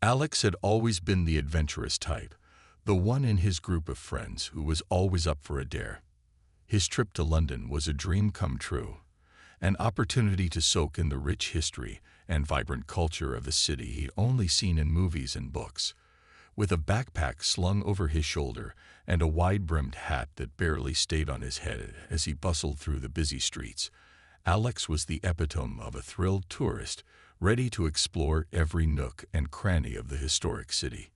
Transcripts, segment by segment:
Alex had always been the adventurous type, the one in his group of friends who was always up for a dare. His trip to London was a dream come true, an opportunity to soak in the rich history and vibrant culture of a city he'd only seen in movies and books. With a backpack slung over his shoulder and a wide-brimmed hat that barely stayed on his head as he bustled through the busy streets, Alex was the epitome of a thrilled tourist, ready to explore every nook and cranny of the historic city.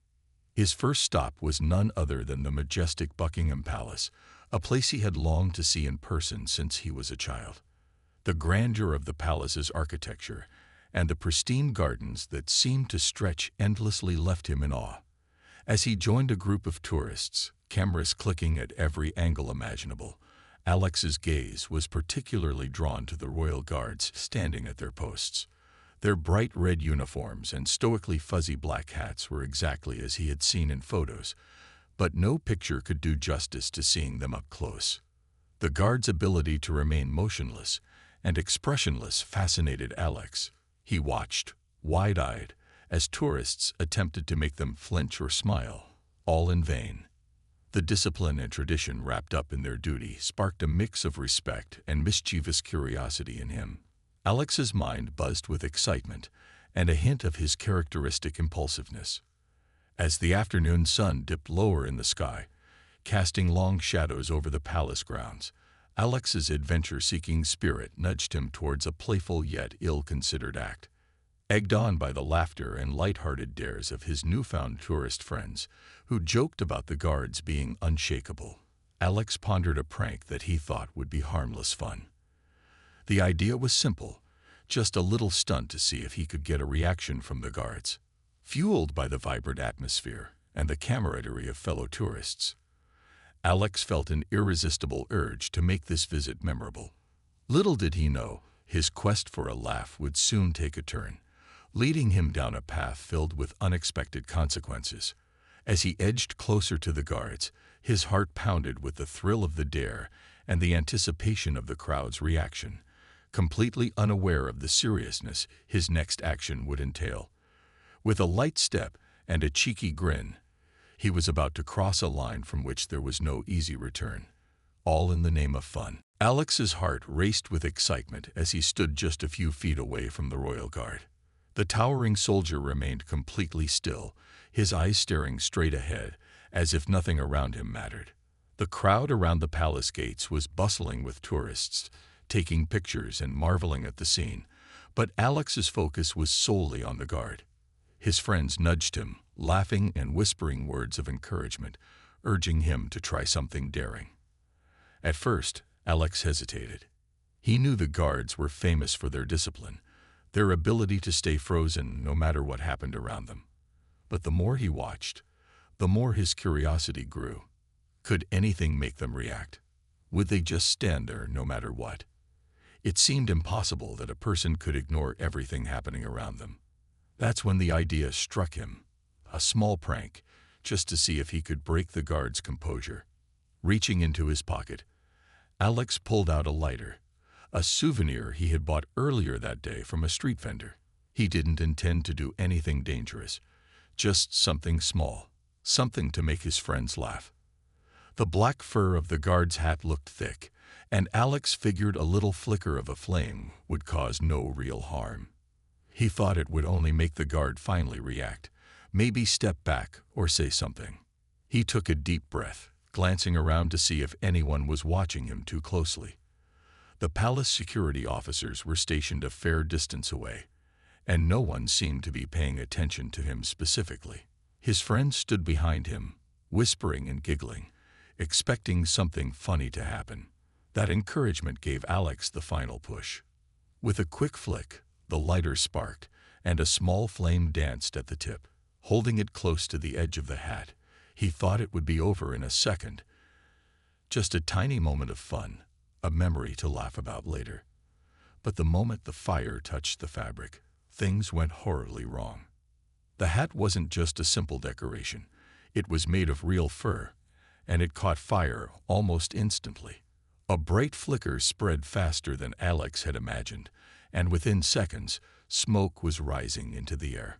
His first stop was none other than the majestic Buckingham Palace, a place he had longed to see in person since he was a child. The grandeur of the palace's architecture and the pristine gardens that seemed to stretch endlessly left him in awe. As he joined a group of tourists, cameras clicking at every angle imaginable, Alex's gaze was particularly drawn to the royal guards standing at their posts. Their bright red uniforms and stoically fuzzy black hats were exactly as he had seen in photos, but no picture could do justice to seeing them up close. The guards' ability to remain motionless and expressionless fascinated Alex. He watched, wide-eyed, as tourists attempted to make them flinch or smile, all in vain. The discipline and tradition wrapped up in their duty sparked a mix of respect and mischievous curiosity in him. Alex's mind buzzed with excitement and a hint of his characteristic impulsiveness. As the afternoon sun dipped lower in the sky, casting long shadows over the palace grounds, Alex's adventure-seeking spirit nudged him towards a playful yet ill-considered act. Egged on by the laughter and light-hearted dares of his newfound tourist friends, who joked about the guards being unshakable, Alex pondered a prank that he thought would be harmless fun. The idea was simple, just a little stunt to see if he could get a reaction from the guards. Fueled by the vibrant atmosphere and the camaraderie of fellow tourists, Alex felt an irresistible urge to make this visit memorable. Little did he know, his quest for a laugh would soon take a turn, leading him down a path filled with unexpected consequences. As he edged closer to the guards, his heart pounded with the thrill of the dare and the anticipation of the crowd's reaction, completely unaware of the seriousness his next action would entail. With a light step and a cheeky grin, he was about to cross a line from which there was no easy return, all in the name of fun. Alex's heart raced with excitement as he stood just a few feet away from the royal guard. The towering soldier remained completely still, his eyes staring straight ahead, as if nothing around him mattered. The crowd around the palace gates was bustling with tourists, taking pictures and marveling at the scene, but Alex's focus was solely on the guard. His friends nudged him, laughing and whispering words of encouragement, urging him to try something daring. At first, Alex hesitated. He knew the guards were famous for their discipline, their ability to stay frozen no matter what happened around them. But the more he watched, the more his curiosity grew. Could anything make them react? Would they just stand there no matter what? It seemed impossible that a person could ignore everything happening around them. That's when the idea struck him, a small prank, just to see if he could break the guard's composure. Reaching into his pocket, Alex pulled out a lighter, a souvenir he had bought earlier that day from a street vendor. He didn't intend to do anything dangerous, just something small, something to make his friends laugh. The black fur of the guard's hat looked thick, and Alex figured a little flicker of a flame would cause no real harm. He thought it would only make the guard finally react, maybe step back or say something. He took a deep breath, glancing around to see if anyone was watching him too closely. The palace security officers were stationed a fair distance away, and no one seemed to be paying attention to him specifically. His friends stood behind him, whispering and giggling, expecting something funny to happen. That encouragement gave Alex the final push. With a quick flick, the lighter sparked, and a small flame danced at the tip. Holding it close to the edge of the hat, he thought it would be over in a second. Just a tiny moment of fun, a memory to laugh about later. But the moment the fire touched the fabric, things went horribly wrong. The hat wasn't just a simple decoration. It was made of real fur, and it caught fire almost instantly. A bright flicker spread faster than Alex had imagined, and within seconds, smoke was rising into the air.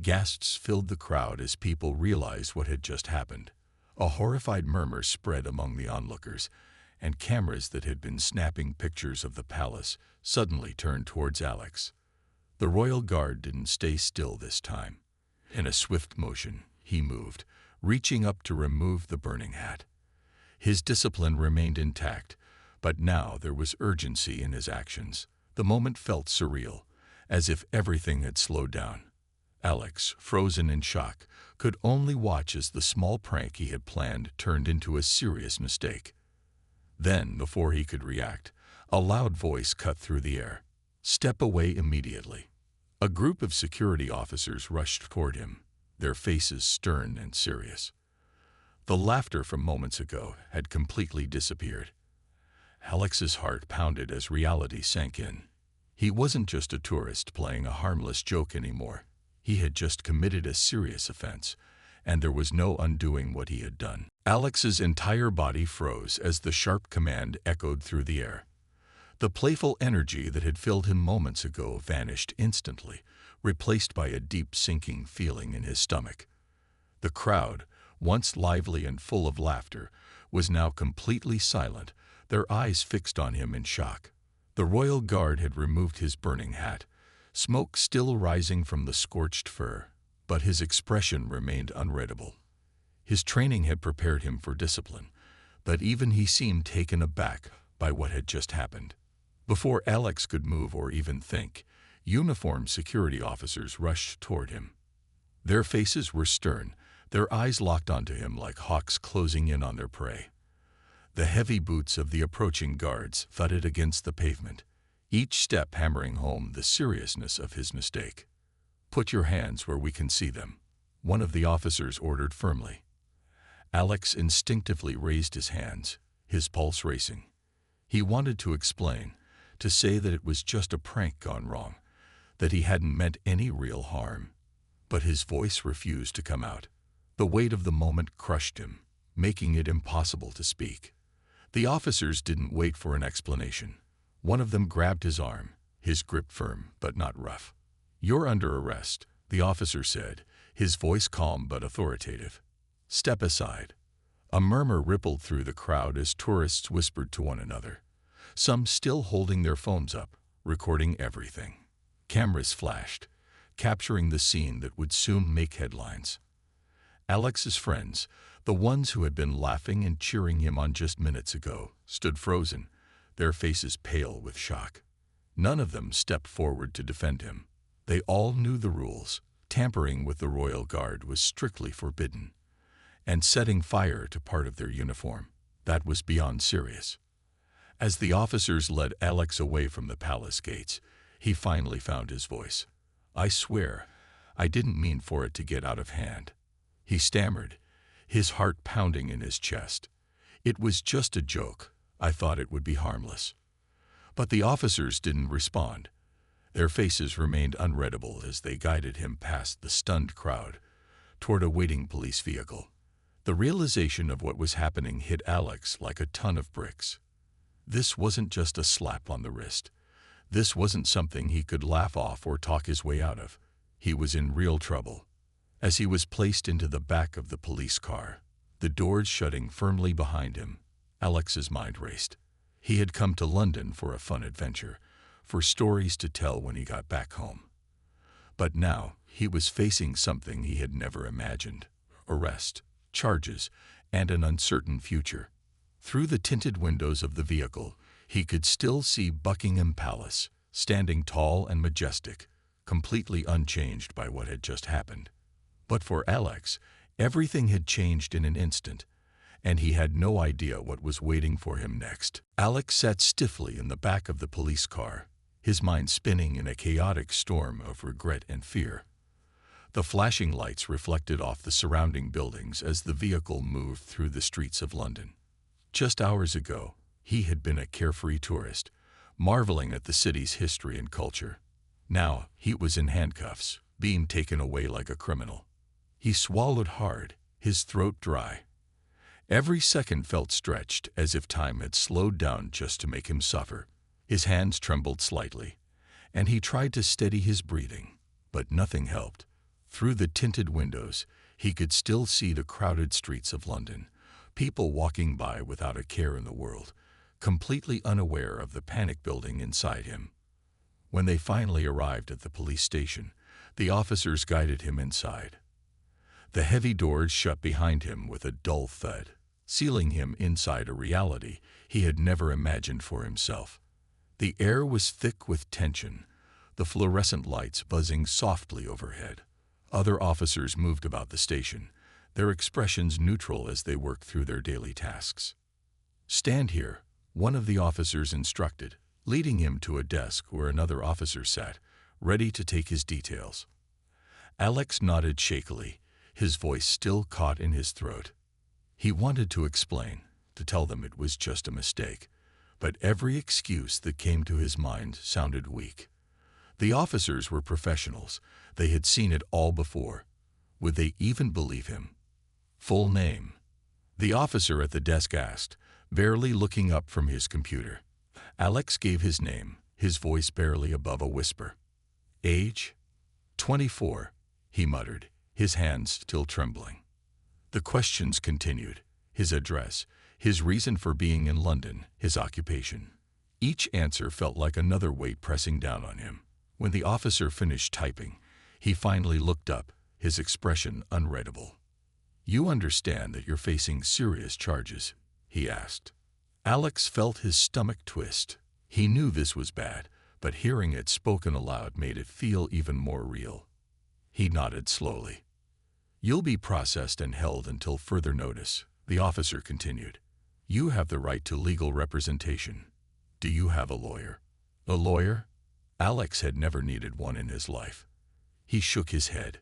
Gasps filled the crowd as people realized what had just happened. A horrified murmur spread among the onlookers, and cameras that had been snapping pictures of the palace suddenly turned towards Alex. The royal guard didn't stay still this time. In a swift motion, he moved, reaching up to remove the burning hat. His discipline remained intact, but now there was urgency in his actions. The moment felt surreal, as if everything had slowed down. Alex, frozen in shock, could only watch as the small prank he had planned turned into a serious mistake. Then, before he could react, a loud voice cut through the air. "Step away immediately." A group of security officers rushed toward him, their faces stern and serious. The laughter from moments ago had completely disappeared. Alex's heart pounded as reality sank in. He wasn't just a tourist playing a harmless joke anymore. He had just committed a serious offense, and there was no undoing what he had done. Alex's entire body froze as the sharp command echoed through the air. The playful energy that had filled him moments ago vanished instantly, replaced by a deep sinking feeling in his stomach. The crowd, once lively and full of laughter, was now completely silent, their eyes fixed on him in shock. The royal guard had removed his burning hat, smoke still rising from the scorched fur, but his expression remained unreadable. His training had prepared him for discipline, but even he seemed taken aback by what had just happened. Before Alex could move or even think, uniformed security officers rushed toward him. Their faces were stern, their eyes locked onto him like hawks closing in on their prey. The heavy boots of the approaching guards thudded against the pavement, each step hammering home the seriousness of his mistake. "Put your hands where we can see them," one of the officers ordered firmly. Alex instinctively raised his hands, his pulse racing. He wanted to explain, to say that it was just a prank gone wrong, that he hadn't meant any real harm. But his voice refused to come out. The weight of the moment crushed him, making it impossible to speak. The officers didn't wait for an explanation. One of them grabbed his arm, his grip firm but not rough. "You're under arrest," the officer said, his voice calm but authoritative. "Step aside." A murmur rippled through the crowd as tourists whispered to one another, some still holding their phones up, recording everything. Cameras flashed, capturing the scene that would soon make headlines. Alex's friends, the ones who had been laughing and cheering him on just minutes ago, stood frozen, their faces pale with shock. None of them stepped forward to defend him. They all knew the rules. Tampering with the royal guard was strictly forbidden, and setting fire to part of their uniform, that was beyond serious. As the officers led Alex away from the palace gates, he finally found his voice. "I swear, I didn't mean for it to get out of hand," he stammered, his heart pounding in his chest. "It was just a joke. I thought it would be harmless." But the officers didn't respond. Their faces remained unreadable as they guided him past the stunned crowd toward a waiting police vehicle. The realization of what was happening hit Alex like a ton of bricks. This wasn't just a slap on the wrist. This wasn't something he could laugh off or talk his way out of. He was in real trouble. As he was placed into the back of the police car, the doors shutting firmly behind him, Alex's mind raced. He had come to London for a fun adventure, for stories to tell when he got back home. But now he was facing something he had never imagined: arrest, charges, and an uncertain future. Through the tinted windows of the vehicle, he could still see Buckingham Palace, standing tall and majestic, completely unchanged by what had just happened. But for Alex, everything had changed in an instant, and he had no idea what was waiting for him next. Alex sat stiffly in the back of the police car, his mind spinning in a chaotic storm of regret and fear. The flashing lights reflected off the surrounding buildings as the vehicle moved through the streets of London. Just hours ago, he had been a carefree tourist, marveling at the city's history and culture. Now he was in handcuffs, being taken away like a criminal. He swallowed hard, his throat dry. Every second felt stretched, as if time had slowed down just to make him suffer. His hands trembled slightly, and he tried to steady his breathing, but nothing helped. Through the tinted windows, he could still see the crowded streets of London, people walking by without a care in the world, completely unaware of the panic building inside him. When they finally arrived at the police station, the officers guided him inside. The heavy doors shut behind him with a dull thud, sealing him inside a reality he had never imagined for himself. The air was thick with tension, the fluorescent lights buzzing softly overhead. Other officers moved about the station, their expressions neutral as they worked through their daily tasks. "Stand here," one of the officers instructed, leading him to a desk where another officer sat, ready to take his details. Alex nodded shakily, his voice still caught in his throat. He wanted to explain, to tell them it was just a mistake, but every excuse that came to his mind sounded weak. The officers were professionals. They had seen it all before. Would they even believe him? "Full name?" the officer at the desk asked, barely looking up from his computer. Alex gave his name, his voice barely above a whisper. "Age?" 24, he muttered, his hands still trembling. The questions continued: his address, his reason for being in London, his occupation. Each answer felt like another weight pressing down on him. When the officer finished typing, he finally looked up, his expression unreadable. "You understand that you're facing serious charges?" he asked. Alex felt his stomach twist. He knew this was bad, but hearing it spoken aloud made it feel even more real. He nodded slowly. "You'll be processed and held until further notice," the officer continued. "You have the right to legal representation. Do you have a lawyer?" "A lawyer?" Alex had never needed one in his life. He shook his head.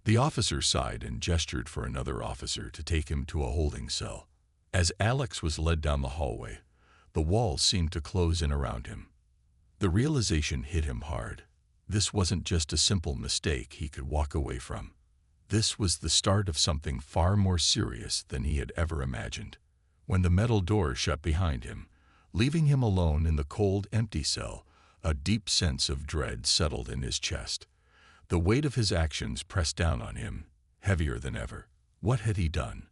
The officer sighed and gestured for another officer to take him to a holding cell. As Alex was led down the hallway, the walls seemed to close in around him. The realization hit him hard. This wasn't just a simple mistake he could walk away from. This was the start of something far more serious than he had ever imagined. When the metal door shut behind him, leaving him alone in the cold, empty cell, a deep sense of dread settled in his chest. The weight of his actions pressed down on him, heavier than ever. What had he done?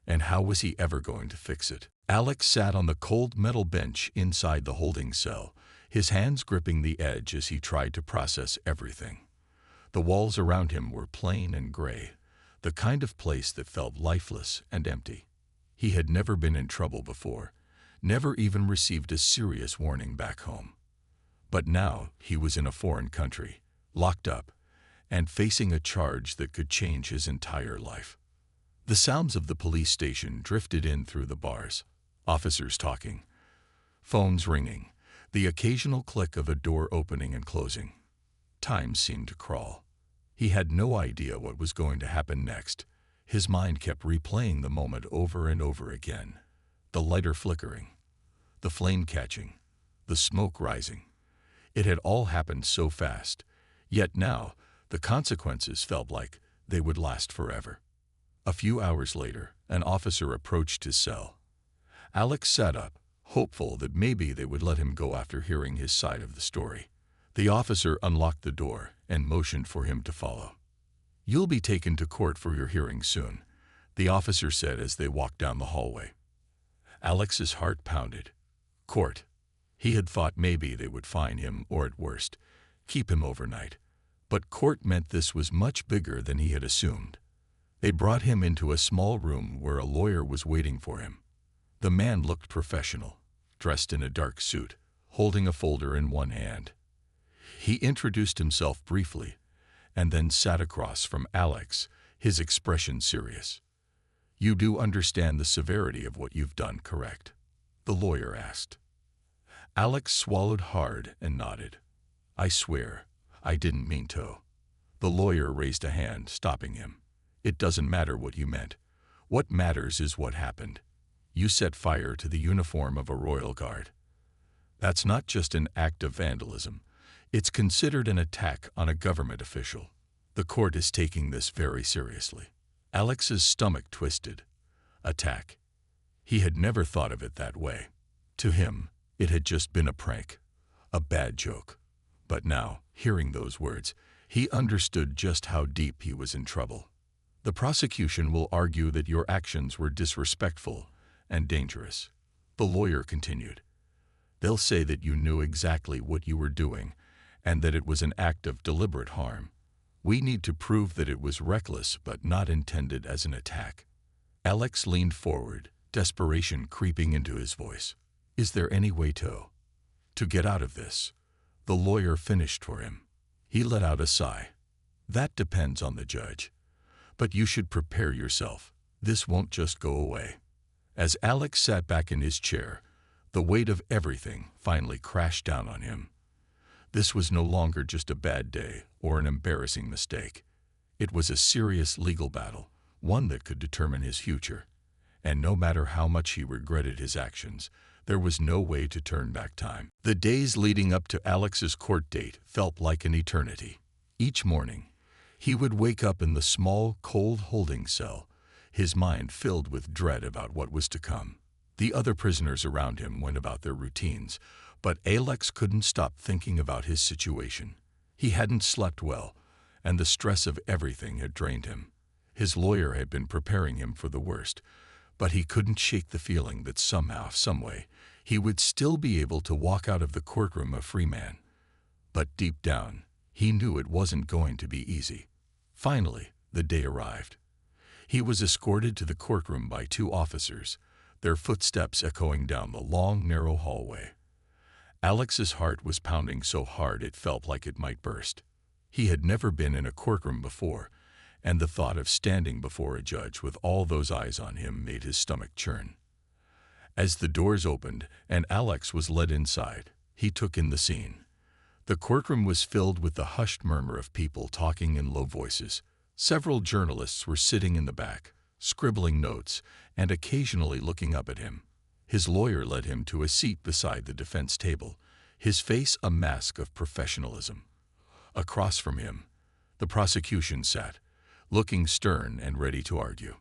And how was he ever going to fix it? Alex sat on the cold metal bench inside the holding cell, his hands gripping the edge as he tried to process everything. The walls around him were plain and gray, the kind of place that felt lifeless and empty. He had never been in trouble before, never even received a serious warning back home. But now he was in a foreign country, locked up, and facing a charge that could change his entire life. The sounds of the police station drifted in through the bars, officers talking, phones ringing, the occasional click of a door opening and closing. Time seemed to crawl. He had no idea what was going to happen next. His mind kept replaying the moment over and over again. The lighter flickering, the flame catching, the smoke rising. It had all happened so fast, yet now the consequences felt like they would last forever. A few hours later, an officer approached his cell. Alex sat up, hopeful that maybe they would let him go after hearing his side of the story. The officer unlocked the door and motioned for him to follow. "You'll be taken to court for your hearing soon," the officer said as they walked down the hallway. Alex's heart pounded. Court. He had thought maybe they would fine him or, at worst, keep him overnight. But court meant this was much bigger than he had assumed. They brought him into a small room where a lawyer was waiting for him. The man looked professional, dressed in a dark suit, holding a folder in one hand. He introduced himself briefly, and then sat across from Alex, his expression serious. "You do understand the severity of what you've done, correct?" the lawyer asked. Alex swallowed hard and nodded. "I swear, I didn't mean to." The lawyer raised a hand, stopping him. "It doesn't matter what you meant. What matters is what happened. You set fire to the uniform of a royal guard. That's not just an act of vandalism. It's considered an attack on a government official. The court is taking this very seriously." Alex's stomach twisted. Attack. He had never thought of it that way. To him, it had just been a prank, a bad joke. But now, hearing those words, He understood just how deep he was in trouble. The prosecution will argue that your actions were disrespectful and dangerous. The lawyer continued. They'll say that you knew exactly what you were doing and that it was an act of deliberate harm. We need to prove that it was reckless but not intended as an attack. Alex leaned forward, desperation creeping into his voice. Is there any way to get out of this? The lawyer finished for him. He let out a sigh. That depends on the judge. But you should prepare yourself. This won't just go away. As Alex sat back in his chair, the weight of everything finally crashed down on him. This was no longer just a bad day or an embarrassing mistake. It was a serious legal battle, one that could determine his future. And no matter how much he regretted his actions, there was no way to turn back time. The days leading up to Alex's court date felt like an eternity. Each morning, he would wake up in the small, cold holding cell, his mind filled with dread about what was to come. The other prisoners around him went about their routines, but Alex couldn't stop thinking about his situation. He hadn't slept well, and the stress of everything had drained him. His lawyer had been preparing him for the worst, but he couldn't shake the feeling that somehow, someway, he would still be able to walk out of the courtroom a free man. But deep down, he knew it wasn't going to be easy. Finally, the day arrived. He was escorted to the courtroom by two officers, their footsteps echoing down the long, narrow hallway. Alex's heart was pounding so hard it felt like it might burst. He had never been in a courtroom before, and the thought of standing before a judge with all those eyes on him made his stomach churn. As the doors opened and Alex was led inside, he took in the scene. The courtroom was filled with the hushed murmur of people talking in low voices. Several journalists were sitting in the back, scribbling notes and occasionally looking up at him. His lawyer led him to a seat beside the defense table, his face a mask of professionalism. Across from him, the prosecution sat, looking stern and ready to argue.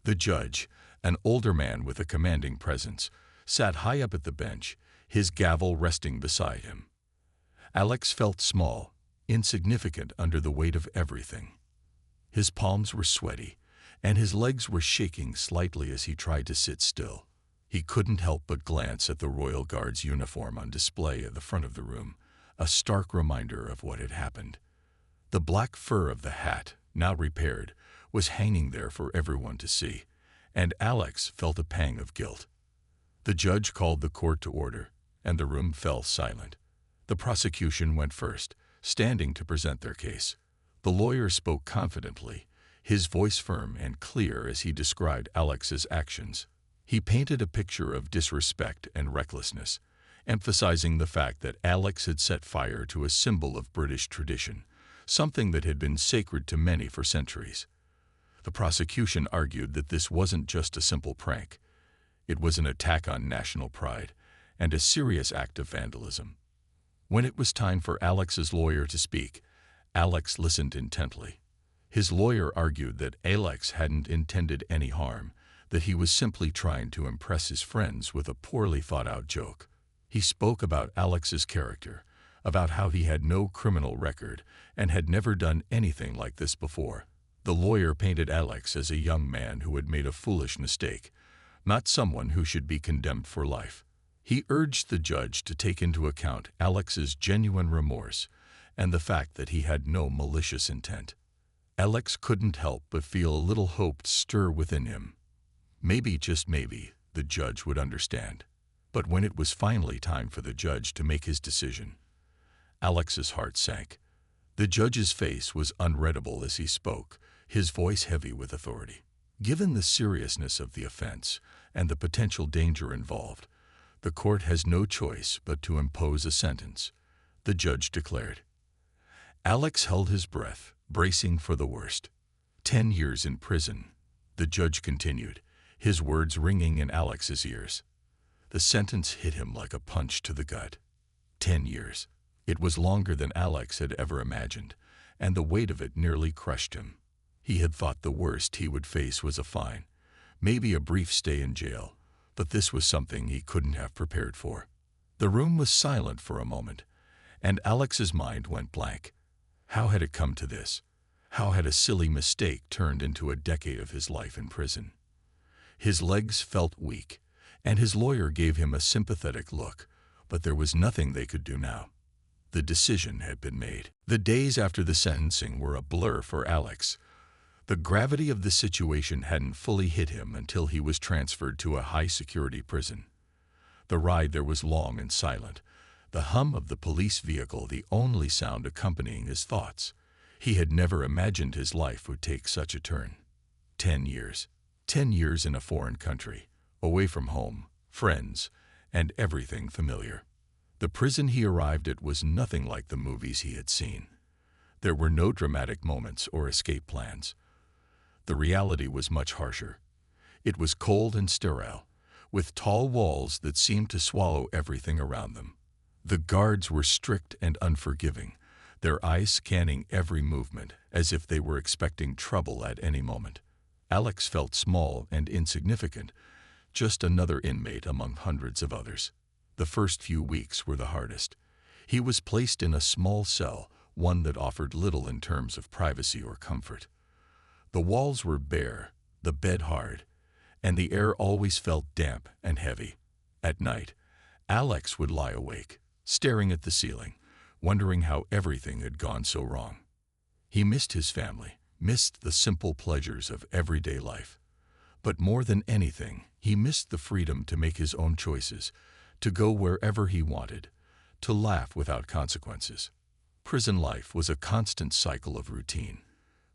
The judge, an older man with a commanding presence, sat high up at the bench, his gavel resting beside him. Alex felt small, insignificant under the weight of everything. His palms were sweaty, and his legs were shaking slightly as he tried to sit still. He couldn't help but glance at the Royal Guard's uniform on display at the front of the room, a stark reminder of what had happened. The black fur of the hat, now repaired, was hanging there for everyone to see, and Alex felt a pang of guilt. The judge called the court to order, and the room fell silent. The prosecution went first, standing to present their case. The lawyer spoke confidently, his voice firm and clear as he described Alex's actions. He painted a picture of disrespect and recklessness, emphasizing the fact that Alex had set fire to a symbol of British tradition, something that had been sacred to many for centuries. The prosecution argued that this wasn't just a simple prank. It was an attack on national pride and a serious act of vandalism. When it was time for Alex's lawyer to speak, Alex listened intently. His lawyer argued that Alex hadn't intended any harm, that he was simply trying to impress his friends with a poorly thought-out joke. He spoke about Alex's character, about how he had no criminal record and had never done anything like this before. The lawyer painted Alex as a young man who had made a foolish mistake, not someone who should be condemned for life. He urged the judge to take into account Alex's genuine remorse and the fact that he had no malicious intent. Alex couldn't help but feel a little hope stir within him. Maybe, just maybe, the judge would understand. But when it was finally time for the judge to make his decision, Alex's heart sank. The judge's face was unreadable as he spoke, his voice heavy with authority. Given the seriousness of the offense and the potential danger involved, the court has no choice but to impose a sentence, the judge declared. Alex held his breath, bracing for the worst. 10 years in prison, the judge continued, his words ringing in Alex's ears. The sentence hit him like a punch to the gut. 10 years. It was longer than Alex had ever imagined, and the weight of it nearly crushed him. He had thought the worst he would face was a fine, maybe a brief stay in jail, but this was something he couldn't have prepared for. The room was silent for a moment, and Alex's mind went blank. How had it come to this? How had a silly mistake turned into a decade of his life in prison? His legs felt weak, and his lawyer gave him a sympathetic look, but there was nothing they could do now. The decision had been made. The days after the sentencing were a blur for Alex. The gravity of the situation hadn't fully hit him until he was transferred to a high-security prison. The ride there was long and silent, the hum of the police vehicle the only sound accompanying his thoughts. He had never imagined his life would take such a turn. 10 years. 10 years in a foreign country, away from home, friends, and everything familiar. The prison he arrived at was nothing like the movies he had seen. There were no dramatic moments or escape plans. The reality was much harsher. It was cold and sterile, with tall walls that seemed to swallow everything around them. The guards were strict and unforgiving, their eyes scanning every movement as if they were expecting trouble at any moment. Alex felt small and insignificant, just another inmate among hundreds of others. The first few weeks were the hardest. He was placed in a small cell, one that offered little in terms of privacy or comfort. The walls were bare, the bed hard, and the air always felt damp and heavy. At night, Alex would lie awake, staring at the ceiling, wondering how everything had gone so wrong. He missed his family, missed the simple pleasures of everyday life. But more than anything, he missed the freedom to make his own choices, to go wherever he wanted, to laugh without consequences. Prison life was a constant cycle of routine.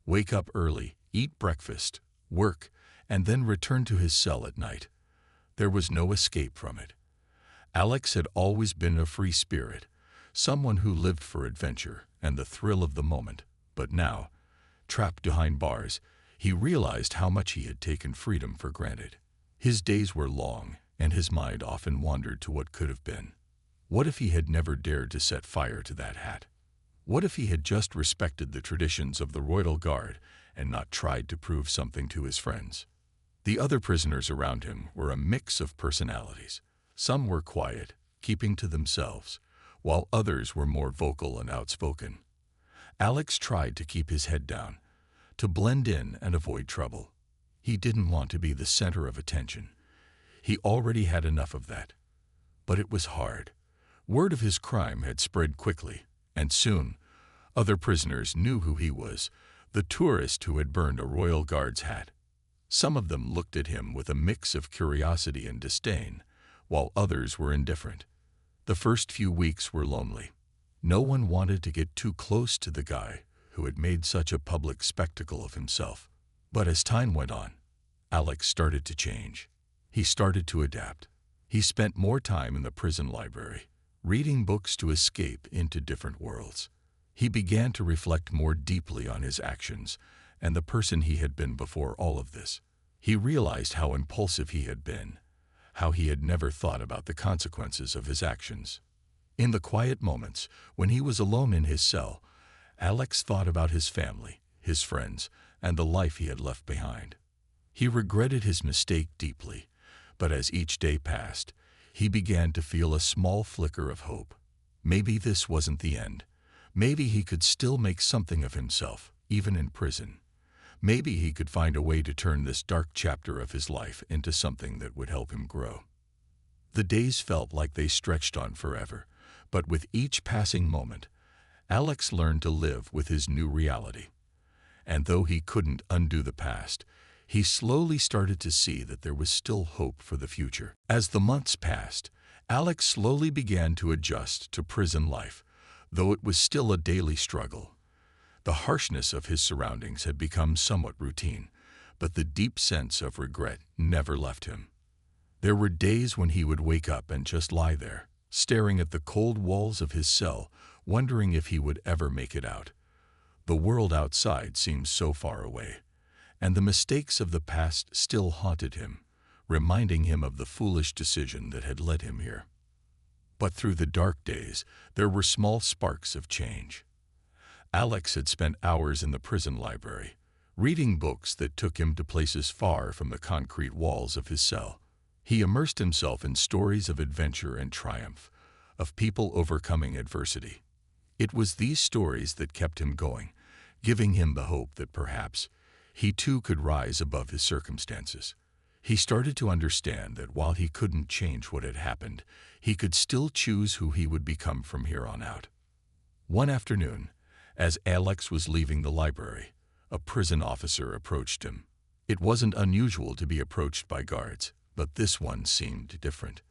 Wake up early, eat breakfast, work, and then return to his cell at night. There was no escape from it. Alex had always been a free spirit, someone who lived for adventure and the thrill of the moment. But now, trapped behind bars, he realized how much he had taken freedom for granted. His days were long, and his mind often wandered to what could have been. What if he had never dared to set fire to that hat? What if he had just respected the traditions of the Royal Guard and not tried to prove something to his friends? The other prisoners around him were a mix of personalities. Some were quiet, keeping to themselves, while others were more vocal and outspoken. Alex tried to keep his head down, to blend in and avoid trouble. He didn't want to be the center of attention. He already had enough of that. But it was hard. Word of his crime had spread quickly, and soon, other prisoners knew who he was, the tourist who had burned a Royal Guard's hat. Some of them looked at him with a mix of curiosity and disdain, while others were indifferent. The first few weeks were lonely. No one wanted to get too close to the guy who had made such a public spectacle of himself. But as time went on, Alex started to change. He started to adapt. He spent more time in the prison library, reading books to escape into different worlds. He began to reflect more deeply on his actions and the person he had been before all of this. He realized how impulsive he had been, how he had never thought about the consequences of his actions. In the quiet moments, when he was alone in his cell, Alex thought about his family, his friends, and the life he had left behind. He regretted his mistake deeply, but as each day passed, he began to feel a small flicker of hope. Maybe this wasn't the end. Maybe he could still make something of himself, even in prison. Maybe he could find a way to turn this dark chapter of his life into something that would help him grow. The days felt like they stretched on forever, but with each passing moment, Alex learned to live with his new reality. And though he couldn't undo the past, he slowly started to see that there was still hope for the future. As the months passed, Alex slowly began to adjust to prison life, though it was still a daily struggle. The harshness of his surroundings had become somewhat routine, but the deep sense of regret never left him. There were days when he would wake up and just lie there, staring at the cold walls of his cell, wondering if he would ever make it out. The world outside seemed so far away, and the mistakes of the past still haunted him, reminding him of the foolish decision that had led him here. But through the dark days, there were small sparks of change. Alex had spent hours in the prison library, reading books that took him to places far from the concrete walls of his cell. He immersed himself in stories of adventure and triumph, of people overcoming adversity. It was these stories that kept him going, giving him the hope that perhaps he too could rise above his circumstances. He started to understand that while he couldn't change what had happened, he could still choose who he would become from here on out. One afternoon, as Alex was leaving the library, a prison officer approached him. It wasn't unusual to be approached by guards, but this one seemed different.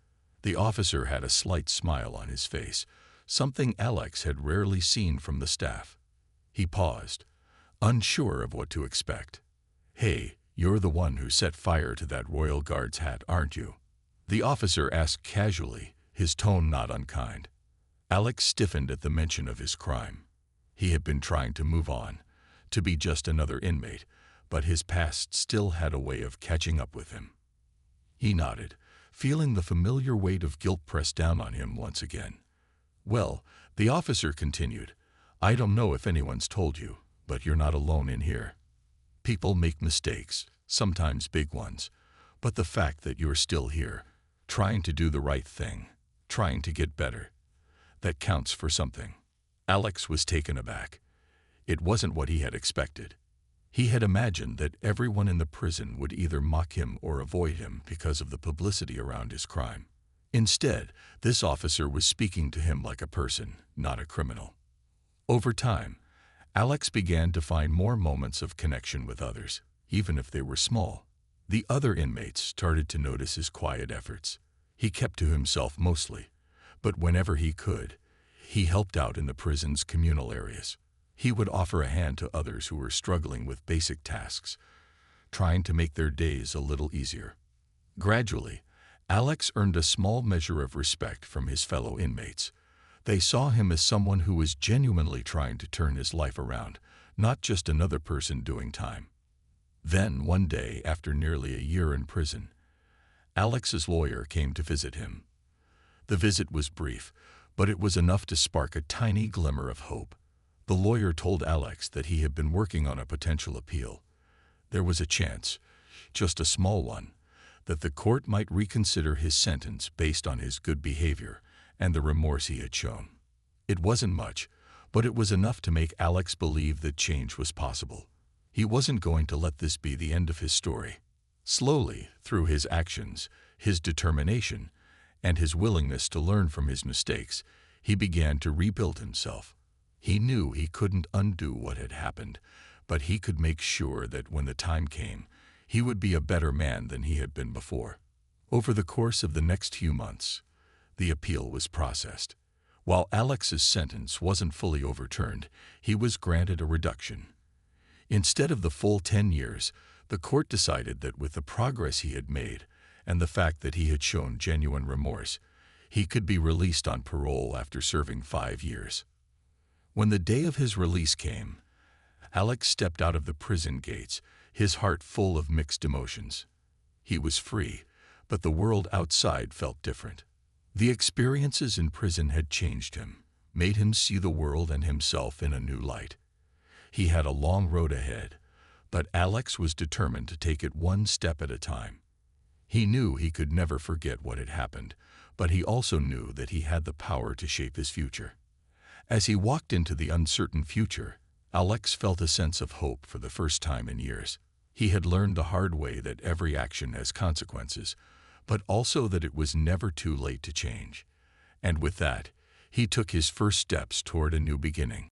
The officer had a slight smile on his face, something Alex had rarely seen from the staff. He paused, unsure of what to expect. "Hey, you're the one who set fire to that Royal Guard's hat, aren't you?" The officer asked casually, his tone not unkind. Alex stiffened at the mention of his crime. He had been trying to move on, to be just another inmate, but his past still had a way of catching up with him. He nodded, feeling the familiar weight of guilt press down on him once again. "Well," the officer continued, "I don't know if anyone's told you, but you're not alone in here. People make mistakes, sometimes big ones, but the fact that you're still here, trying to do the right thing, trying to get better, that counts for something." Alex was taken aback. It wasn't what he had expected. He had imagined that everyone in the prison would either mock him or avoid him because of the publicity around his crime. Instead, this officer was speaking to him like a person, not a criminal. Over time, Alex began to find more moments of connection with others, even if they were small. The other inmates started to notice his quiet efforts. He kept to himself mostly, but whenever he could, he helped out in the prison's communal areas. He would offer a hand to others who were struggling with basic tasks, trying to make their days a little easier. Gradually, Alex earned a small measure of respect from his fellow inmates. They saw him as someone who was genuinely trying to turn his life around, not just another person doing time. Then, one day, after nearly a year in prison, Alex's lawyer came to visit him. The visit was brief, but it was enough to spark a tiny glimmer of hope. The lawyer told Alex that he had been working on a potential appeal. There was a chance, just a small one, that the court might reconsider his sentence based on his good behavior and the remorse he had shown. It wasn't much, but it was enough to make Alex believe that change was possible. He wasn't going to let this be the end of his story. Slowly, through his actions, his determination, and his willingness to learn from his mistakes, he began to rebuild himself. He knew he couldn't undo what had happened, but he could make sure that when the time came, he would be a better man than he had been before. Over the course of the next few months, the appeal was processed. While Alex's sentence wasn't fully overturned, he was granted a reduction. Instead of the full 10 years, the court decided that with the progress he had made and the fact that he had shown genuine remorse, he could be released on parole after serving 5 years. When the day of his release came, Alex stepped out of the prison gates, his heart full of mixed emotions. He was free, but the world outside felt different. The experiences in prison had changed him, made him see the world and himself in a new light. He had a long road ahead, but Alex was determined to take it one step at a time. He knew he could never forget what had happened, but he also knew that he had the power to shape his future. As he walked into the uncertain future, Alex felt a sense of hope for the first time in years. He had learned the hard way that every action has consequences, but also that it was never too late to change. And with that, he took his first steps toward a new beginning.